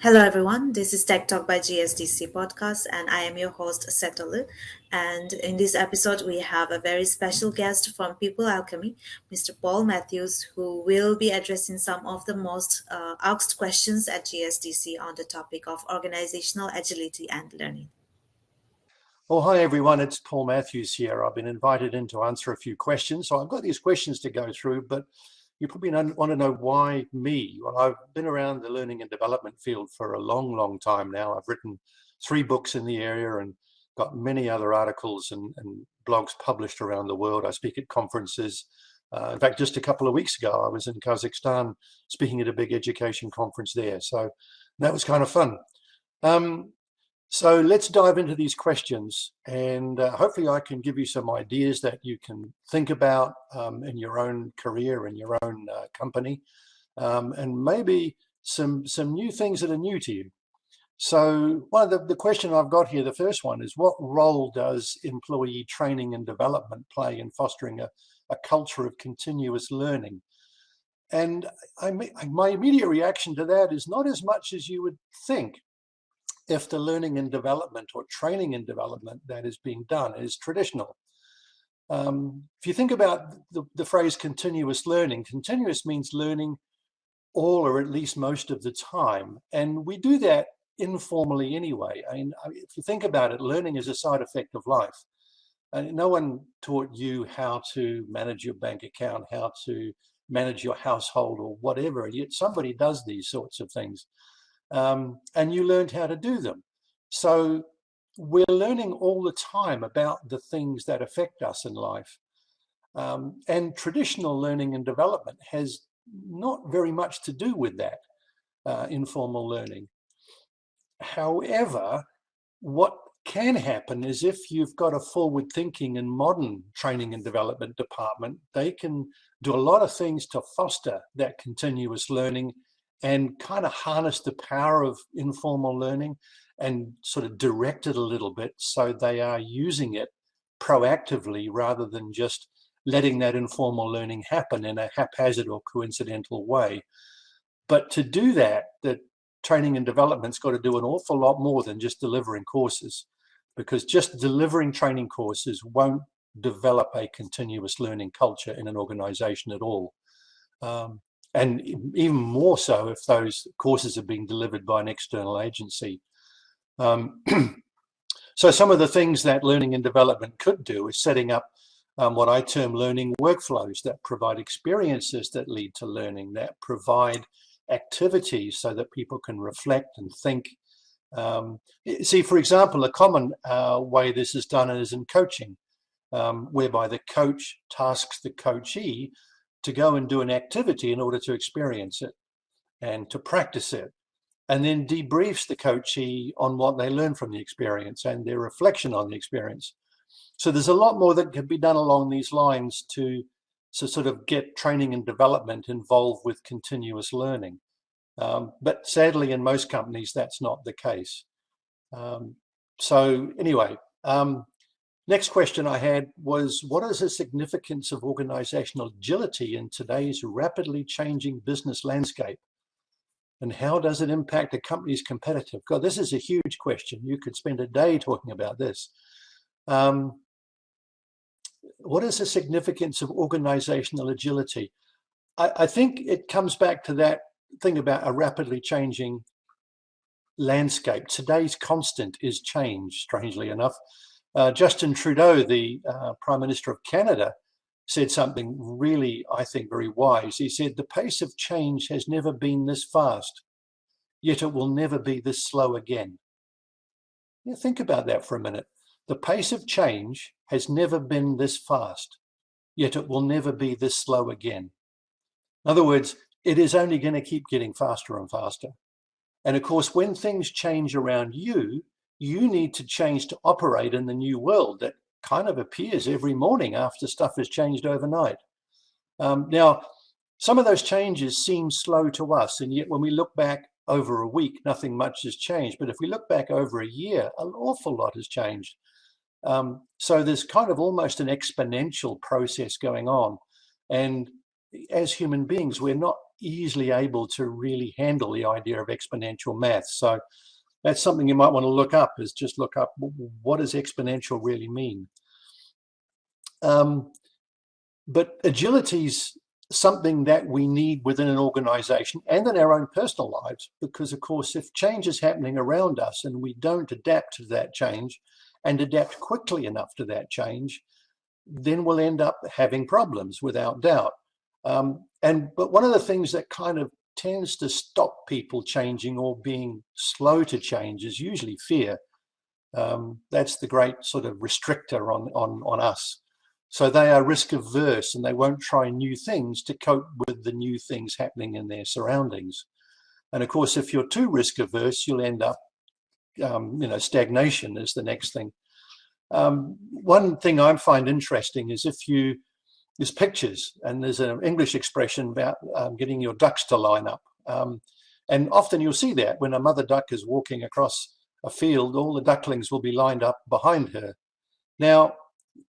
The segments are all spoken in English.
Hello, everyone. This is Tech Talk by GSDC Podcast, and I am your host, Setalu. And in this episode, we have a very special guest from People Alchemy, Mr. Paul Matthews, who will be addressing some of the most asked questions at GSDC on the topic of organizational agility and learning. Well, hi everyone, it's Paul Matthews here. I've been invited in to answer a few questions. So I've got these questions to go through, but you probably want to know why me. Well, I've been around the learning and development field for a long time now. I've written 3 books in the area and got many other articles and blogs published around the world. I speak at conferences. In fact, just a couple of weeks ago, I was in Kazakhstan speaking at a big education conference there. So that was kind of fun. So let's dive into these questions, and hopefully I can give you some ideas that you can think about in your own career, in your own company, and maybe some new things that are new to you. So one of the question I've got here, the first one is, what role does employee training and development play in fostering a culture of continuous learning? And my immediate reaction to that is not as much as you would think. If the learning and development or training and development that is being done is traditional. If you think about the phrase continuous learning, continuous means learning all or at least most of the time. And we do that informally anyway. I mean, if you think about it, learning is a side effect of life. And no one taught you how to manage your bank account, how to manage your household or whatever, yet somebody does these sorts of things. And you learned how to do them. So we're learning all the time about the things that affect us in life. And traditional learning and development has not very much to do with that, informal learning. However, what can happen is if you've got a forward thinking and modern training and development department, they can do a lot of things to foster that continuous learning and kind of harness the power of informal learning and sort of direct it a little bit so they are using it proactively rather than just letting that informal learning happen in a haphazard or coincidental way. But to do that, the training and development's got to do an awful lot more than just delivering courses, because just delivering training courses won't develop a continuous learning culture in an organization at all. And even more so if those courses are being delivered by an external agency. So some of the things that learning and development could do is setting up what I term learning workflows that provide experiences that lead to learning, that provide activities so that people can reflect and think. See, for example, a common way this is done is in coaching, whereby the coach tasks the coachee to go and do an activity in order to experience it and to practice it, and then debriefs the coachee on what they learned from the experience and their reflection on the experience. So there's a lot more that can be done along these lines to sort of get training and development involved with continuous learning. But sadly, in most companies, that's not the case. So anyway, next question I had was, what is the significance of organizational agility in today's rapidly changing business landscape? And how does it impact a company's competitive? God, this is a huge question. You could spend a day talking about this. What is the significance of organizational agility? I think it comes back to that thing about a rapidly changing landscape. Today's constant is change, strangely enough. Justin Trudeau, the Prime Minister of Canada, said something really, I think, very wise. He said, the pace of change has never been this fast, yet it will never be this slow again. Yeah, think about that for a minute. The pace of change has never been this fast, yet it will never be this slow again. In other words, it is only going to keep getting faster and faster. And of course, when things change around you, you need to change to operate in the new world that kind of appears every morning after stuff has changed overnight. Now, some of those changes seem slow to us, and yet when we look back over a week, nothing much has changed. But if we look back over a year, an awful lot has changed. So there's kind of almost an exponential process going on. And as human beings, we're not easily able to really handle the idea of exponential math. So that's something you might want to look up, is just look up, what does exponential really mean? But agility is something that we need within an organization and in our own personal lives, because of course, if change is happening around us and we don't adapt to that change and adapt quickly enough to that change, then we'll end up having problems, without doubt. But one of the things that kind of tends to stop people changing or being slow to change is usually fear. That's the great sort of restrictor on us. So they are risk averse and they won't try new things to cope with the new things happening in their surroundings. And of course, if you're too risk averse, you'll end up, stagnation is the next thing. One thing I find interesting is there's pictures, and there's an English expression about getting your ducks to line up. And often you'll see that when a mother duck is walking across a field, all the ducklings will be lined up behind her. Now,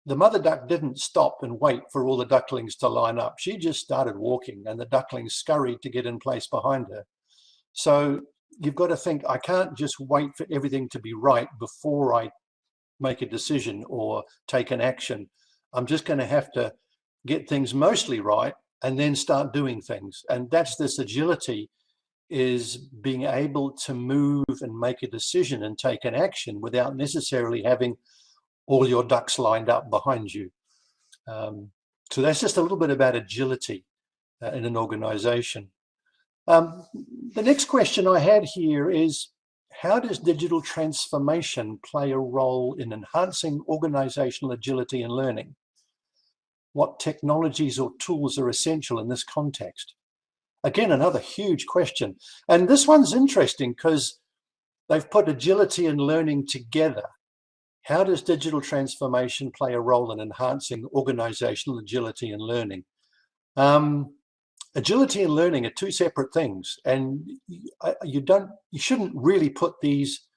the mother duck didn't stop and wait for all the ducklings to line up. She just started walking and the ducklings scurried to get in place behind her. So you've got to think, I can't just wait for everything to be right before I make a decision or take an action. I'm just going to have to get things mostly right and then start doing things. And that's this agility, is being able to move and make a decision and take an action without necessarily having all your ducks lined up behind you. So that's just a little bit about agility in an organization. The next question I had here is, how does digital transformation play a role in enhancing organizational agility and learning? What technologies or tools are essential in this context? Again, another huge question. And this one's interesting because they've put agility and learning together. How does digital transformation play a role in enhancing organizational agility and learning? Agility and learning are two separate things, and you shouldn't really put these,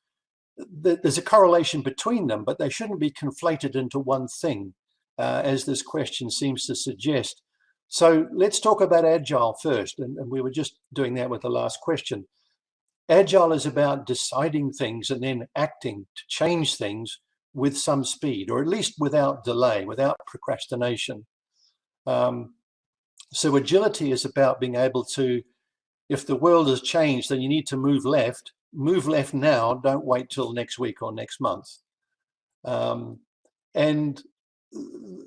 there's a correlation between them, but they shouldn't be conflated into one thing, as this question seems to suggest. So let's talk about agile first, and we were just doing that with the last question. Agile is about deciding things and then acting to change things with some speed, or at least without delay, without procrastination. So agility is about being able to, if the world has changed, then you need to move left now, don't wait till next week or next month. And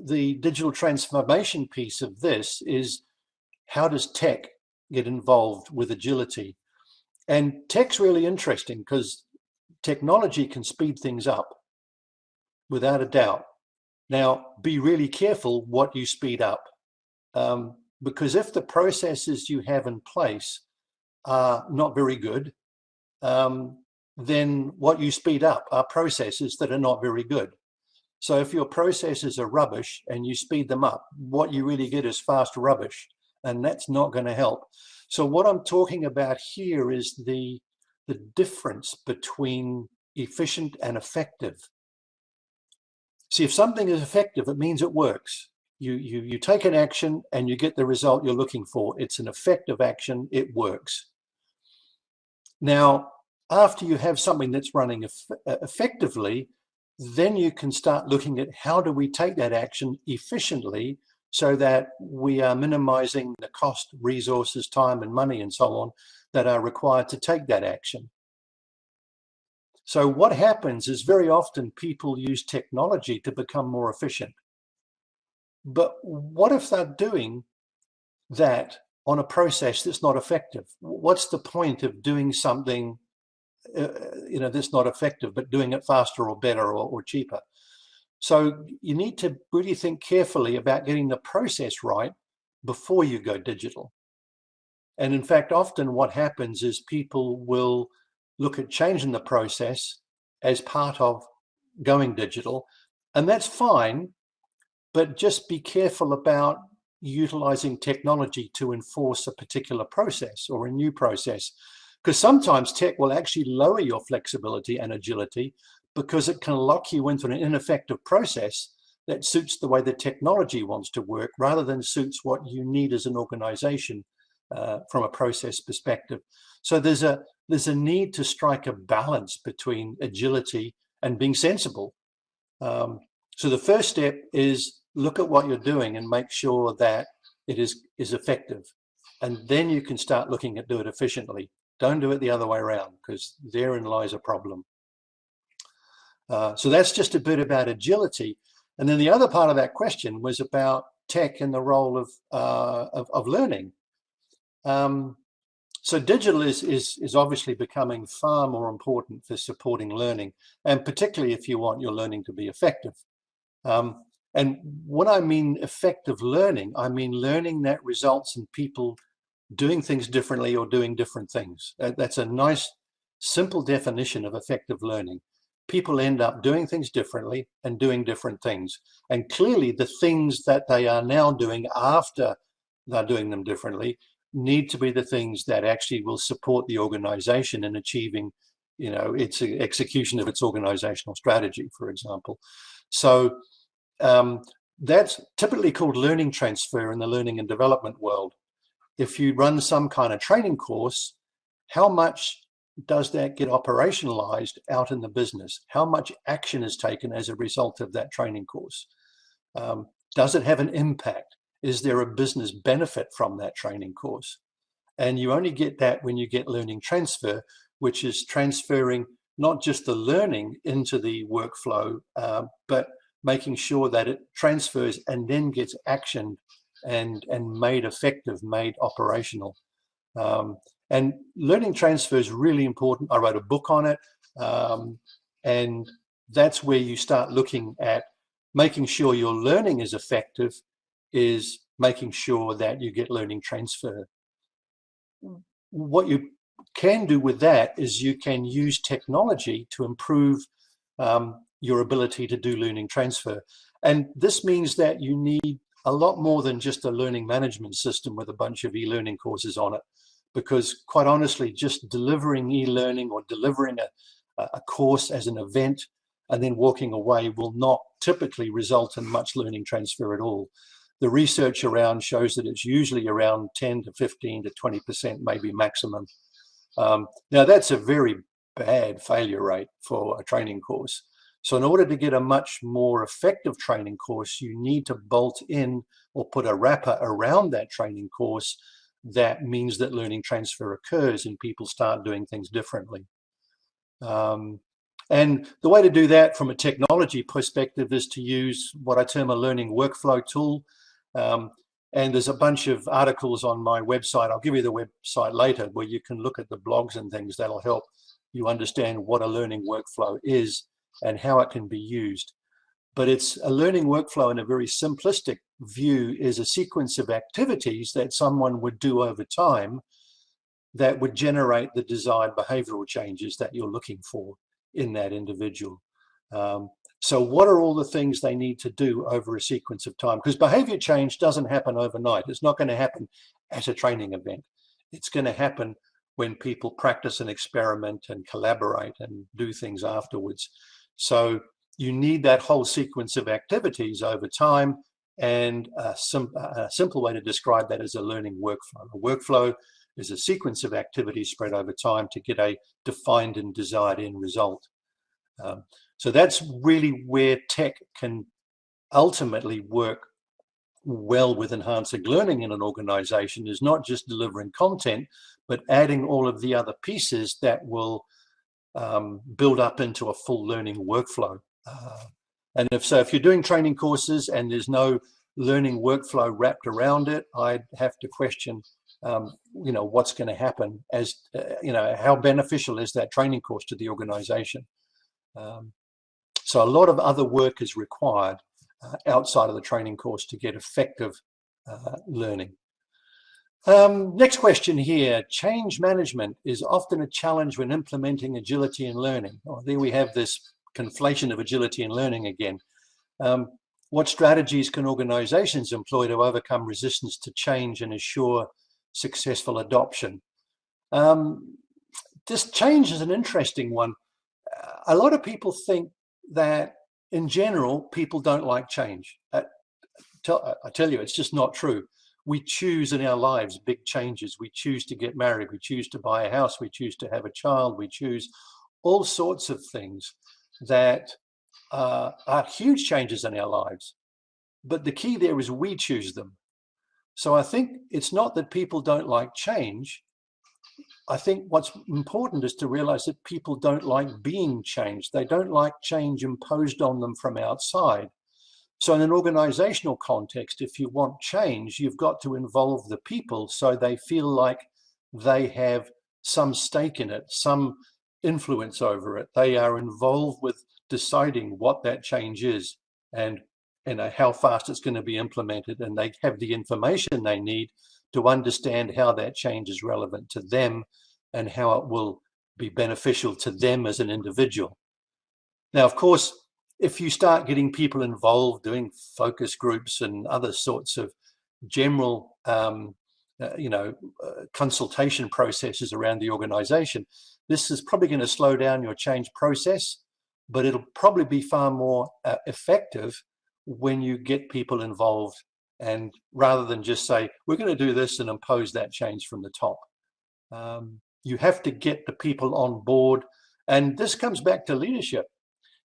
the digital transformation piece of this is, how does tech get involved with agility? And tech's really interesting because technology can speed things up, without a doubt. Now, be really careful what you speed up, because if the processes you have in place are not very good, then what you speed up are processes that are not very good. So if your processes are rubbish and you speed them up, what you really get is fast rubbish, and that's not going to help. So what I'm talking about here is the difference between efficient and effective. See, if something is effective, it means it works. You take an action and you get the result you're looking for. It's an effective action, it works. Now, after you have something that's running effectively, then you can start looking at, how do we take that action efficiently so that we are minimizing the cost, resources, time and money and so on that are required to take that action. So what happens is, very often people use technology to become more efficient. But what if they're doing that on a process that's not effective? What's the point of doing something that's not effective, but doing it faster or better or cheaper? So you need to really think carefully about getting the process right before you go digital. And in fact, often what happens is people will look at changing the process as part of going digital, and that's fine, but just be careful about utilizing technology to enforce a particular process or a new process, because sometimes tech will actually lower your flexibility and agility because it can lock you into an ineffective process that suits the way the technology wants to work rather than suits what you need as an organization from a process perspective. So there's a need to strike a balance between agility and being sensible. So the first step is look at what you're doing and make sure that it is effective. And then you can start looking at do it efficiently. Don't do it the other way around, because therein lies a problem. So that's just a bit about agility. And then the other part of that question was about tech and the role of learning. So digital is obviously becoming far more important for supporting learning, and particularly if you want your learning to be effective. And when I mean effective learning, I mean learning that results in people doing things differently or doing different things. That's a nice, simple definition of effective learning. People end up doing things differently and doing different things. And clearly the things that they are now doing after they're doing them differently need to be the things that actually will support the organization in achieving, its execution of its organizational strategy, for example. So that's typically called learning transfer in the learning and development world. If you run some kind of training course, how much does that get operationalized out in the business? How much action is taken as a result of that training course? Does it have an impact? Is there a business benefit from that training course? And you only get that when you get learning transfer, which is transferring not just the learning into the workflow, but making sure that it transfers and then gets actioned and made effective, made operational. And learning transfer is really important. I wrote a book on it. And that's where you start looking at making sure your learning is effective, is making sure that you get learning transfer. What you can do with that is you can use technology to improve your ability to do learning transfer. And this means that you need a lot more than just a learning management system with a bunch of e-learning courses on it, because quite honestly, just delivering e-learning or delivering a course as an event and then walking away will not typically result in much learning transfer at all. The research around shows that it's usually around 10 to 15 to 20%, maybe maximum. Now that's a very bad failure rate for a training course. So in order to get a much more effective training course, you need to bolt in or put a wrapper around that training course that means that learning transfer occurs and people start doing things differently. And the way to do that from a technology perspective is to use what I term a learning workflow tool. And there's a bunch of articles on my website. I'll give you the website later where you can look at the blogs and things that'll help you understand what a learning workflow is and how it can be used. But it's a learning workflow in a very simplistic view is a sequence of activities that someone would do over time that would generate the desired behavioral changes that you're looking for in that individual. So what are all the things they need to do over a sequence of time? Because behavior change doesn't happen overnight. It's not going to happen at a training event. It's going to happen when people practice and experiment and collaborate and do things afterwards. So you need that whole sequence of activities over time, and a simple way to describe that is a learning workflow. A workflow is a sequence of activities spread over time to get a defined and desired end result. So that's really where tech can ultimately work well with enhancing learning in an organization, is not just delivering content, but adding all of the other pieces that will build up into a full learning workflow. And if you're doing training courses and there's no learning workflow wrapped around it, I'd have to question, what's going to happen as, how beneficial is that training course to the organization? So a lot of other work is required outside of the training course to get effective learning. Next question here. Change management is often a challenge when implementing agility in learning. Oh, there we have this conflation of agility and learning again. What strategies can organizations employ to overcome resistance to change and ensure successful adoption? This change is an interesting one. A lot of people think that in general, people don't like change. I tell you, it's just not true. We choose in our lives big changes. We choose to get married. We choose to buy a house. We choose to have a child. We choose all sorts of things that are huge changes in our lives. But the key there is we choose them. So I think it's not that people don't like change. I think what's important is to realize that people don't like being changed. They don't like change imposed on them from outside. So in an organizational context, if you want change, you've got to involve the people so they feel like they have some stake in it, some influence over it. They are involved with deciding what that change is and how fast it's going to be implemented, and they have the information they need to understand how that change is relevant to them and how it will be beneficial to them as an individual. Now, of course, if you start getting people involved doing focus groups and other sorts of general consultation processes around the organization, this is probably going to slow down your change process, but it'll probably be far more effective when you get people involved, and rather than just say, we're going to do this and impose that change from the top. You have to get the people on board. And this comes back to leadership.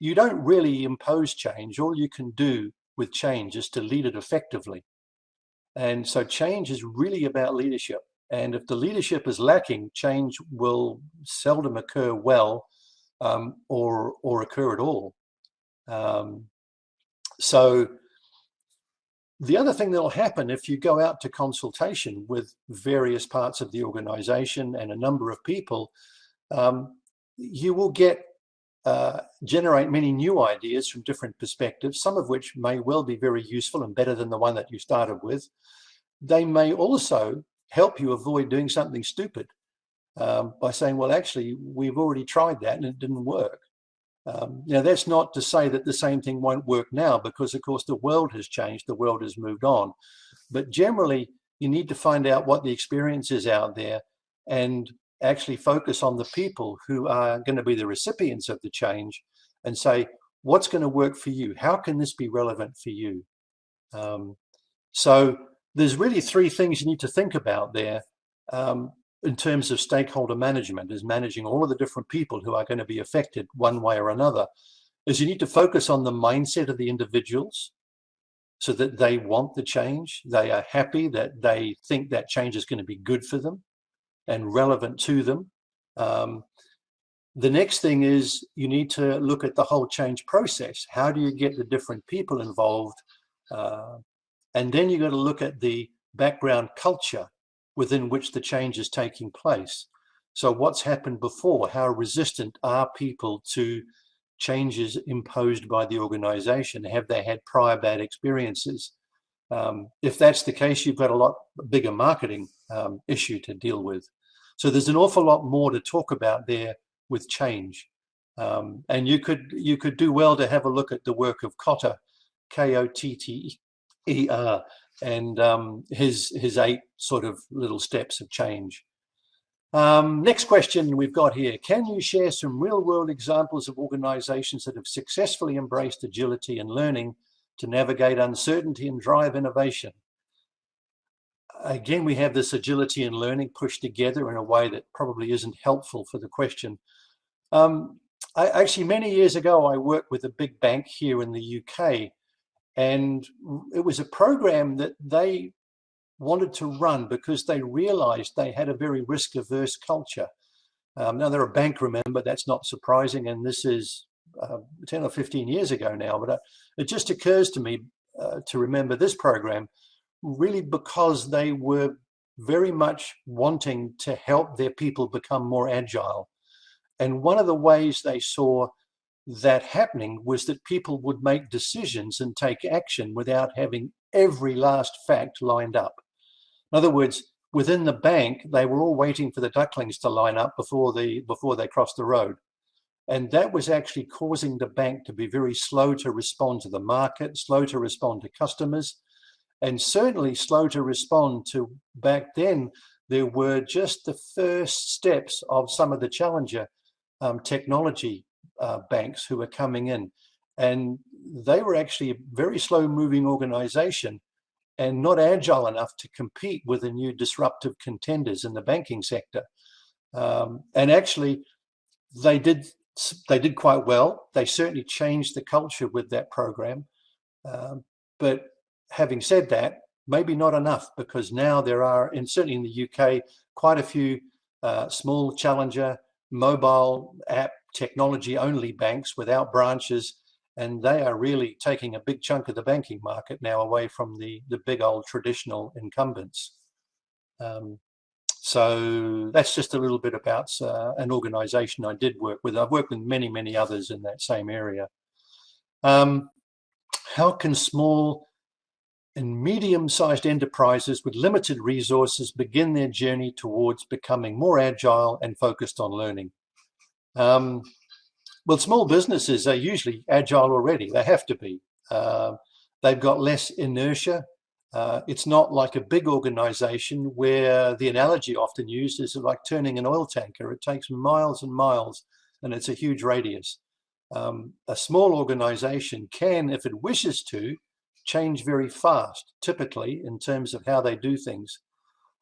You don't really impose change. All you can do with change is to lead it effectively. And so change is really about leadership. And if the leadership is lacking, change will seldom occur well, or occur at all. So the other thing that'll happen if you go out to consultation with various parts of the organization and a number of people, you will generate many new ideas from different perspectives, some of which may well be very useful and better than the one that you started with. They may also help you avoid doing something stupid by saying, well, actually, we've already tried that and it didn't work. Now, that's not to say that the same thing won't work now, because, of course, the world has changed, the world has moved on. But generally, you need to find out what the experience is out there and actually focus on the people who are going to be the recipients of the change and say, what's going to work for you? How can this be relevant for you? So there's really three things you need to think about there. In terms of stakeholder management, is managing all of the different people who are going to be affected one way or another, is you need to focus on the mindset of the individuals so that they want the change, they are happy, that they think that change is going to be good for them and relevant to them. The next thing is you need to look at the whole change process. How do you get the different people involved? And then you've got to look at the background culture within which the change is taking place. So what's happened before? How resistant are people to changes imposed by the organization? Have they had prior bad experiences? If that's the case, you've got a lot bigger marketing issue to deal with. So there's an awful lot more to talk about there with change. And you could do well to have a look at the work of Kotter, Kotter, and his 8 sort of little steps of change. Next question we've got here. Can you share some real-world examples of organizations that have successfully embraced agility and learning to navigate uncertainty and drive innovation? Again, we have this agility and learning pushed together in a way that probably isn't helpful for the question. Actually, many years ago, I worked with a big bank here in the UK, and it was a program that they wanted to run because they realized they had a very risk-averse culture. Now, they're a bank, remember, that's not surprising, and this is 10 or 15 years ago now, but it just occurs to me to remember this program really because they were very much wanting to help their people become more agile. And one of the ways they saw that happening was that people would make decisions and take action without having every last fact lined up. In other words, within the bank, they were all waiting for the ducklings to line up before they crossed the road. And that was actually causing the bank to be very slow to respond to the market, slow to respond to customers, and certainly slow to respond to, back then, there were just the first steps of some of the challenger technology banks who were coming in. And they were actually a very slow-moving organization and not agile enough to compete with the new disruptive contenders in the banking sector. And actually, they did quite well. They certainly changed the culture with that program. But having said that, maybe not enough, because now there are, and certainly in the UK, quite a few small challenger mobile app technology only banks without branches, and they are really taking a big chunk of the banking market now away from the big old traditional incumbents. So that's just a little bit about an organization I did work with. I've worked with many, many others in that same area. How can small and medium-sized enterprises with limited resources begin their journey towards becoming more agile and focused on learning? Well, small businesses are usually agile already. They have to be. They've got less inertia. It's not like a big organization where the analogy often used is like turning an oil tanker. It takes miles and miles, and it's a huge radius. A small organization can, if it wishes to, change very fast, typically in terms of how they do things.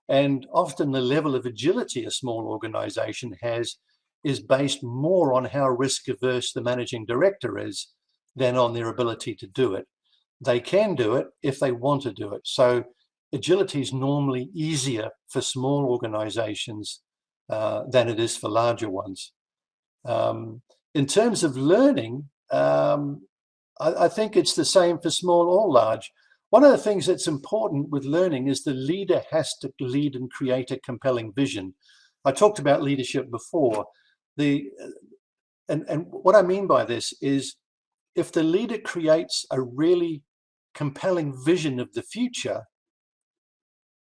And often the level of agility a small organization has is based more on how risk averse the managing director is than on their ability to do it. They can do it if they want to do it. So agility is normally easier for small organizations than it is for larger ones. In terms of learning, I think it's the same for small or large. One of the things that's important with learning is the leader has to lead and create a compelling vision. I talked about leadership before. And what I mean by this is if the leader creates a really compelling vision of the future,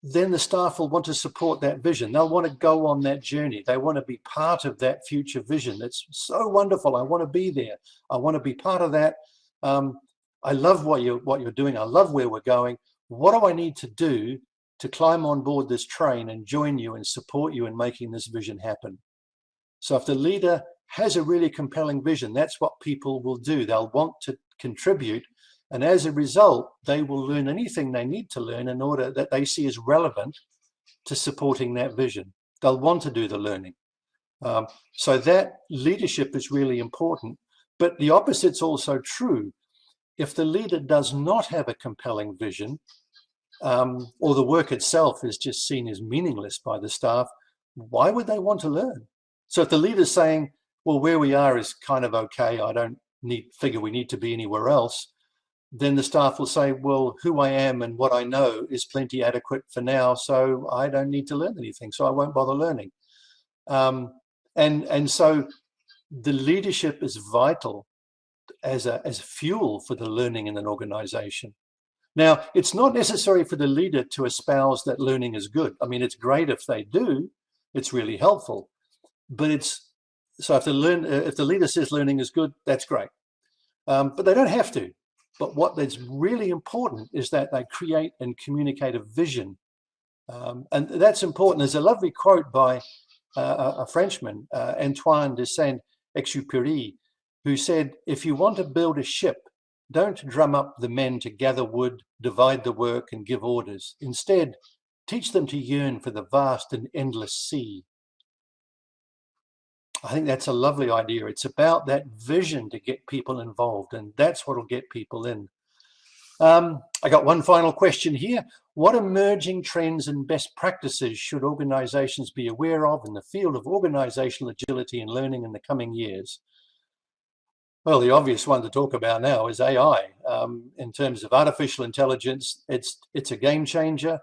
then the staff will want to support that vision. They'll want to go on that journey. They want to be part of that future vision. That's so wonderful. I want to be there. I want to be part of that. I love what you're doing. I love where we're going. What do I need to do to climb on board this train and join you and support you in making this vision happen? So if the leader has a really compelling vision, that's what people will do. They'll want to contribute. And as a result, they will learn anything they need to learn in order that they see as relevant to supporting that vision. They'll want to do the learning. So that leadership is really important. But the opposite's also true. If the leader does not have a compelling vision, or the work itself is just seen as meaningless by the staff, why would they want to learn? So if the leader's saying, well, where we are is kind of okay, I don't figure we need to be anywhere else, then the staff will say, well, who I am and what I know is plenty adequate for now, so I don't need to learn anything, so I won't bother learning. And so the leadership is vital as fuel for the learning in an organization. Now, it's not necessary for the leader to espouse that learning is good. I mean, it's great if they do. It's really helpful. But so if the leader says learning is good, that's great. But they don't have to. But what is really important is that they create and communicate a vision. And that's important. There's a lovely quote by a Frenchman, Antoine de Saint-Exupéry, who said, if you want to build a ship, don't drum up the men to gather wood, divide the work and give orders. Instead, teach them to yearn for the vast and endless sea. I think that's a lovely idea. It's about that vision to get people involved, and that's what will get people in. I got one final question here. What emerging trends and best practices should organizations be aware of in the field of organizational agility and learning in the coming years? Well, the obvious one to talk about now is AI. In terms of artificial intelligence, it's a game changer.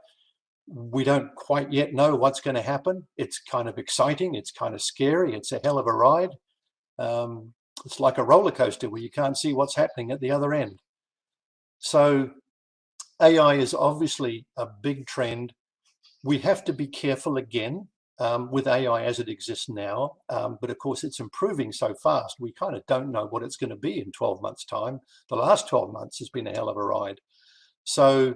We don't quite yet know what's going to happen. It's kind of exciting. It's kind of scary. It's a hell of a ride. It's like a roller coaster where you can't see what's happening at the other end. So AI is obviously a big trend. We have to be careful again with AI as it exists now. But of course, it's improving so fast. We kind of don't know what it's going to be in 12 months' time. The last 12 months has been a hell of a ride. So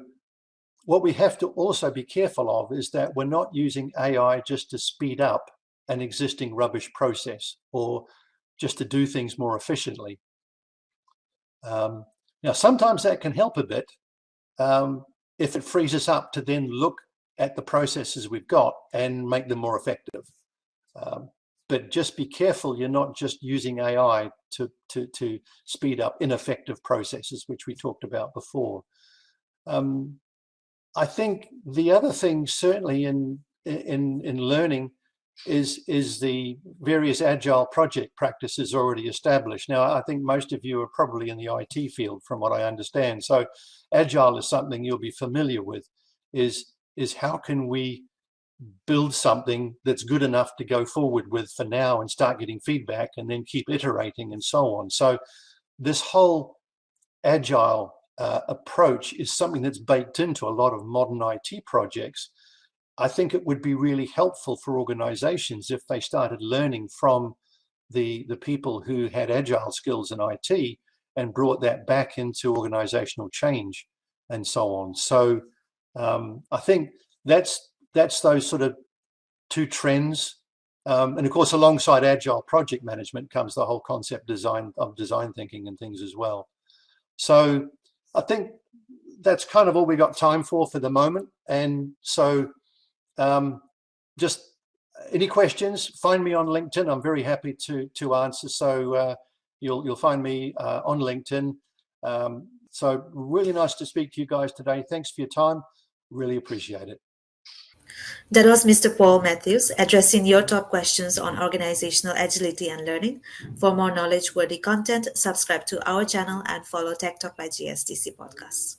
what we have to also be careful of is that we're not using AI just to speed up an existing rubbish process or just to do things more efficiently. Now, sometimes that can help a bit if it frees us up to then look at the processes we've got and make them more effective. But just be careful you're not just using AI to speed up ineffective processes, which we talked about before. I think the other thing, certainly in learning, is the various agile project practices already established. Now, I think most of you are probably in the IT field, from what I understand. So, agile is something you'll be familiar with. Is how can we build something that's good enough to go forward with for now and start getting feedback and then keep iterating and so on. So, this whole agile approach is something that's baked into a lot of modern IT projects. I think it would be really helpful for organizations if they started learning from the people who had agile skills in IT and brought that back into organizational change and so on. So I think that's those sort of two trends. And of course, alongside agile project management comes the whole concept of design thinking and things as well. So I think that's kind of all we got time for the moment. And so just any questions, find me on LinkedIn. I'm very happy to answer. So you'll find me on LinkedIn. So really nice to speak to you guys today. Thanks for your time. Really appreciate it. That was Mr. Paul Matthews addressing your top questions on organizational agility and learning. For more knowledge-worthy content, subscribe to our channel and follow Tech Talk by GSDC Podcasts.